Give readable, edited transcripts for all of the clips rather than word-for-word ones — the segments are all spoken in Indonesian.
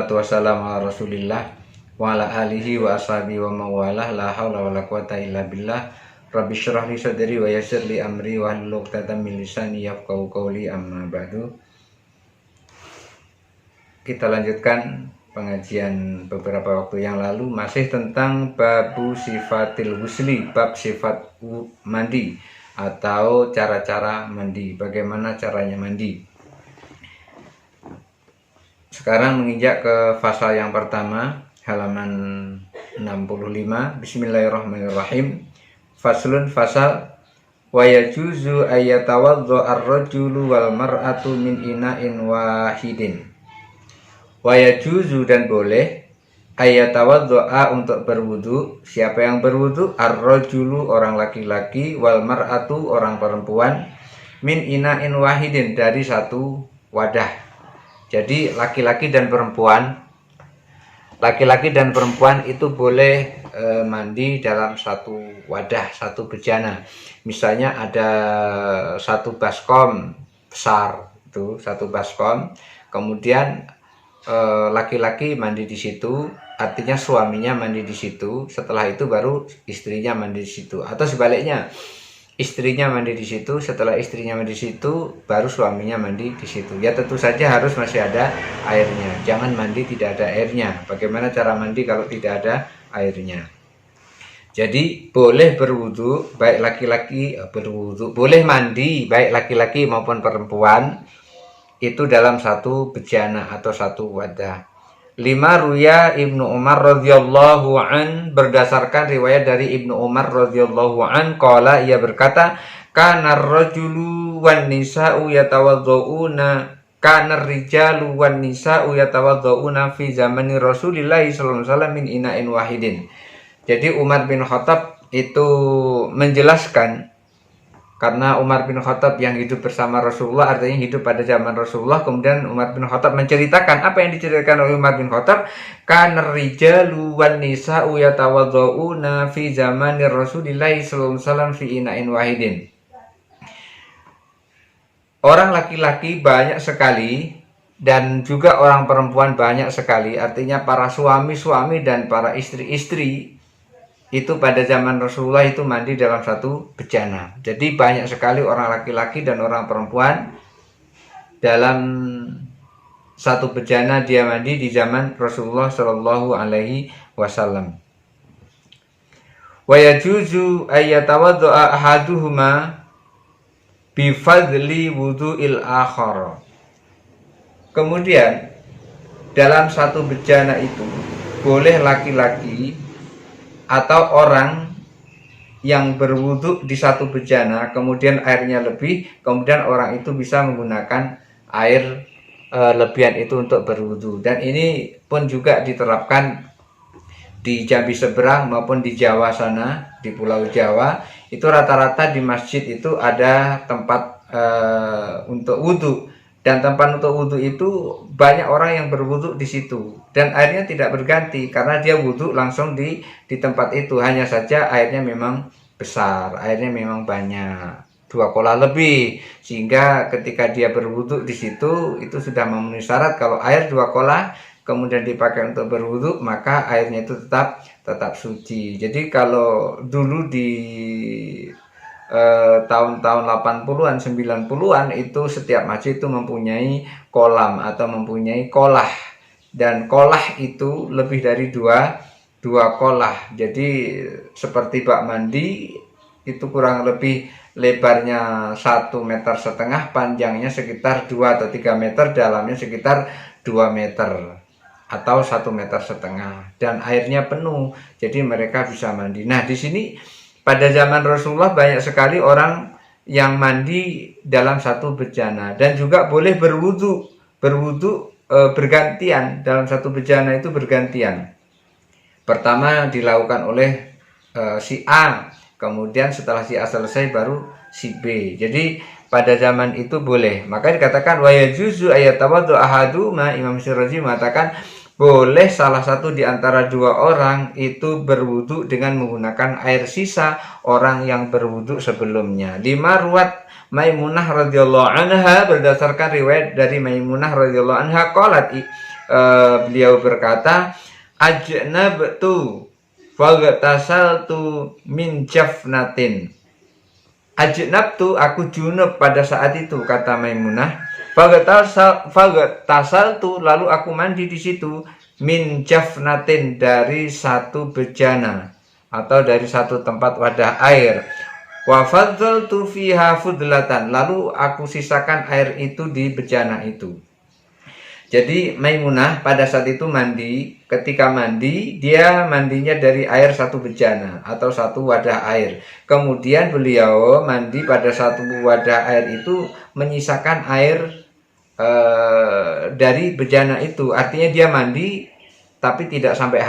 Wassalatu wassalamu ala Rasulillah wa ala alihi wa ashabihi wa mawalah, la haula wala quwata illa billah. Rabbi syrah li sadri wa yassir li amri wa hlul 'uqdatam min lisani yafqahu qawli, amma ba'du. Kita lanjutkan pengajian beberapa waktu yang lalu, masih tentang babu sifatil husli, bab sifat mandi atau cara-cara mandi, bagaimana caranya mandi. Sekarang menginjak ke fasal yang pertama, halaman 65. Bismillahirrahmanirrahim. Faslun, fasal. Wa yajuzu ayyatawaddo ar-rajulu wal mar'atu min ina'in wahidin. Wa yajuzu, dan boleh, ayyatawaddo'a, untuk berwudu. Siapa yang berwudu? Ar-rajulu, orang laki-laki, wal mar'atu, orang perempuan, min ina'in wahidin, dari satu wadah. Jadi laki-laki dan perempuan itu boleh mandi dalam satu wadah, satu bejana. Misalnya ada satu baskom besar, itu satu baskom, kemudian laki-laki mandi di situ, artinya suaminya mandi di situ, setelah itu baru istrinya mandi di situ, atau sebaliknya, istrinya mandi di situ, setelah istrinya mandi di situ baru suaminya mandi di situ. Ya tentu saja harus masih ada airnya. Jangan mandi tidak ada airnya. Bagaimana cara mandi kalau tidak ada airnya? Jadi boleh berwudu, baik laki-laki boleh mandi baik laki-laki maupun perempuan itu dalam satu bejana atau satu wadah. 5 ruya Ibnu Umar radhiyallahu an, berdasarkan riwayat dari Ibnu Umar radhiyallahu an, qala, ia berkata, kana ar-rajulu wan nisa'u yatawaddauna, kana ar-rijalu wan nisa'u yatawaddauna fi zamani Rasulillah sallallahu alaihi wasallam min ina'in wahidin. Jadi Umar bin Khattab itu menjelaskan, karena Umar bin Khattab yang hidup bersama Rasulullah, artinya hidup pada zaman Rasulullah. Kemudian Umar bin Khattab menceritakan apa yang diceritakan oleh Umar bin Khattab, kana rijalu wan nisa'u yatawaddauna fi zamani Rasulillah sallallahu alaihi wasallam fi ina'in wahidin. Orang laki-laki banyak sekali dan juga orang perempuan banyak sekali, artinya para suami-suami dan para istri-istri itu pada zaman Rasulullah itu mandi dalam satu bejana. Jadi banyak sekali orang laki-laki dan orang perempuan dalam satu bejana dia mandi di zaman Rasulullah Shallallahu Alaihi Wasallam. Wa yajuzu ayyatawaddo'a ahaduhuma bifadli wudu'il akhar. Kemudian dalam satu bejana itu boleh laki-laki atau orang yang berwudu di satu bejana, kemudian airnya lebih, kemudian orang itu bisa menggunakan air lebihan itu untuk berwudu. Dan ini pun juga diterapkan di Jambi seberang maupun di Jawa sana, di Pulau Jawa, itu rata-rata di masjid itu ada tempat untuk wudu. Dan tempat untuk wudu itu banyak orang yang berwudu di situ, dan airnya tidak berganti karena dia wudu langsung di tempat itu. Hanya saja airnya memang besar, airnya memang banyak, 2 kolah lebih, sehingga ketika dia berwudu di situ itu sudah memenuhi syarat. Kalau air 2 kolah kemudian dipakai untuk berwudu, maka airnya itu tetap suci. Jadi kalau dulu di tahun-tahun 80-an, 90-an itu setiap masjid itu mempunyai kolam atau mempunyai kolah, dan kolah itu lebih dari dua kolah. Jadi seperti bak mandi itu kurang lebih lebarnya 1,5 meter, panjangnya sekitar 2 atau 3 meter, dalamnya sekitar 2 meter atau 1,5 meter, dan airnya penuh, jadi mereka bisa mandi. Nah, di sini pada zaman Rasulullah banyak sekali orang yang mandi dalam satu bejana, dan juga boleh berwudu bergantian dalam satu bejana itu bergantian. Pertama dilakukan oleh si A, kemudian setelah si A selesai baru si B. Jadi pada zaman itu boleh. Maka dikatakan wa yajuzu ayyatawaddu ahaduma. Imam Syirazi mengatakan boleh salah satu di antara 2 orang itu berwudu dengan menggunakan air sisa orang yang berwudu sebelumnya. 5 ruwat Maimunah radhiyallahu anha, berdasarkan riwayat dari Maimunah radhiyallahu anha, qalat, beliau berkata, ajnabtu faghtasaltu min jafnatin. Ajnabtu, aku junub pada saat itu, kata Maimunah. Faghtasaltu, lalu aku mandi di situ, min jafnatin, dari satu bejana atau dari satu tempat wadah air. Wa fadzaltu fiha fudlatan, lalu aku sisakan air itu di bejana itu. Jadi Maimunah pada saat itu mandi, ketika mandi dia mandinya dari air satu bejana atau satu wadah air. Kemudian beliau mandi pada satu wadah air itu menyisakan air dari bejana itu. Artinya dia mandi tapi tidak sampai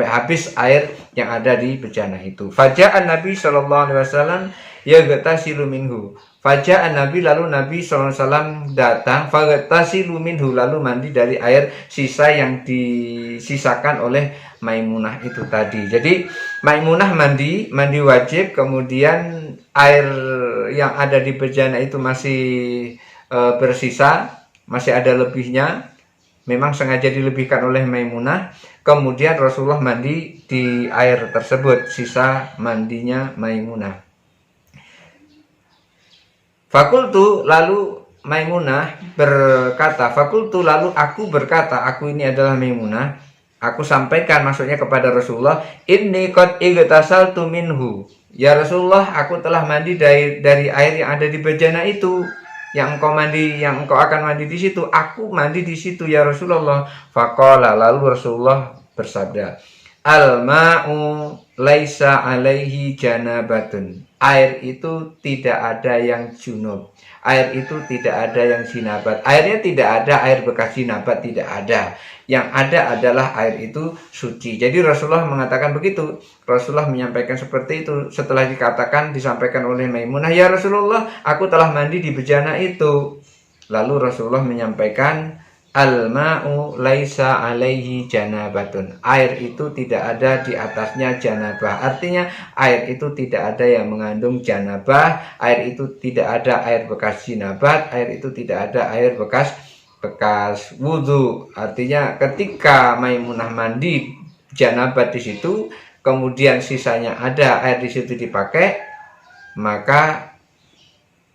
habis air yang ada di bejana itu. Faja'an Nabi sallallahu alaihi wasallam yaghtasilu minhu. Faja'an Nabi, lalu Nabi sallallahu alaihi wasallam datang, faghtasilu minhu, lalu mandi dari air sisa yang disisakan oleh Maimunah itu tadi. Jadi Maimunah mandi wajib, kemudian air yang ada di bejana itu masih bersisa, masih ada lebihnya. Memang sengaja dilebihkan oleh Maimunah. Kemudian Rasulullah mandi di air tersebut, sisa mandinya Maimunah. Fakultu, lalu Maimunah berkata, fakultu, lalu aku berkata, aku ini adalah Maimunah, aku sampaikan maksudnya kepada Rasulullah, inni qad igtasaltu minhu. Ya Rasulullah, aku telah mandi dari air yang ada di bejana itu. Yang engkau akan mandi di situ, aku mandi di situ ya Rasulullah. Faqala, lalu Rasulullah bersabda, al-ma'u laisa alaihi janabatun. Air itu tidak ada yang junub. Air itu tidak ada yang jinabat. Airnya tidak ada air bekas jinabat, tidak ada. Yang ada adalah air itu suci. Jadi Rasulullah mengatakan begitu. Rasulullah menyampaikan seperti itu setelah disampaikan oleh Maimunah, ya Rasulullah, aku telah mandi di bejana itu. Lalu Rasulullah menyampaikan, al-ma'u laisa alaihi janabatun. Air itu tidak ada di atasnya janabah. Artinya air itu tidak ada yang mengandung janabah. Air itu tidak ada air bekas jinabat. Air itu tidak ada air bekas wudhu. Artinya ketika Maimunah mandi janabat di situ, kemudian sisanya ada air di situ dipakai, maka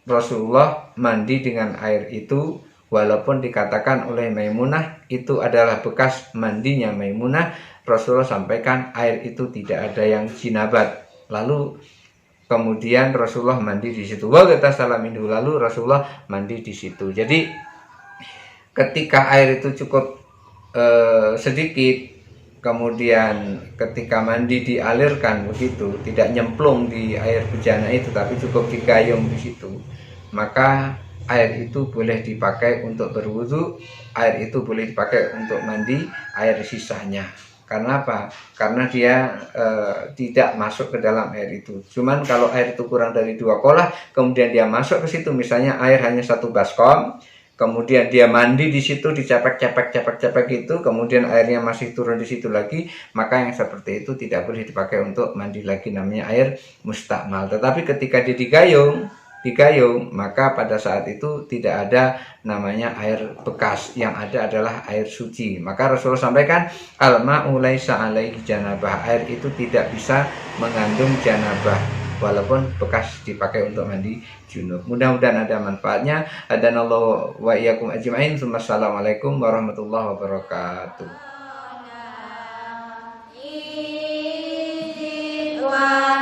Rasulullah mandi dengan air itu. Walaupun dikatakan oleh Maimunah itu adalah bekas mandinya Maimunah, Rasulullah sampaikan air itu tidak ada yang jinabat. Lalu kemudian Rasulullah mandi di situ. Wa ghatasala minhu, lalu Rasulullah mandi di situ. Jadi ketika air itu cukup sedikit, kemudian ketika mandi dialirkan begitu, tidak nyemplung di air bejana itu, tapi cukup digayung di situ, maka air itu boleh dipakai untuk berwudu, air itu boleh dipakai untuk mandi air sisanya. Karena apa? Karena dia tidak masuk ke dalam air itu. Cuman kalau air itu kurang dari 2 kolah, kemudian dia masuk ke situ, misalnya air hanya 1 baskom, kemudian dia mandi di situ, dicepek itu, kemudian airnya masih turun di situ lagi, maka yang seperti itu tidak boleh dipakai untuk mandi lagi, namanya air mustakmal. Tetapi ketika dia digayung, maka pada saat itu tidak ada namanya air bekas, yang ada adalah air suci. Maka Rasulullah sampaikan, al-ma'u laisa alaihi janabah. Air itu tidak bisa mengandung janabah walaupun bekas dipakai untuk mandi junub. Mudah-mudahan ada manfaatnya. Hadanallahu wa iyyakum ajma'in. Assalamualaikum warahmatullahi wabarakatuh. Wa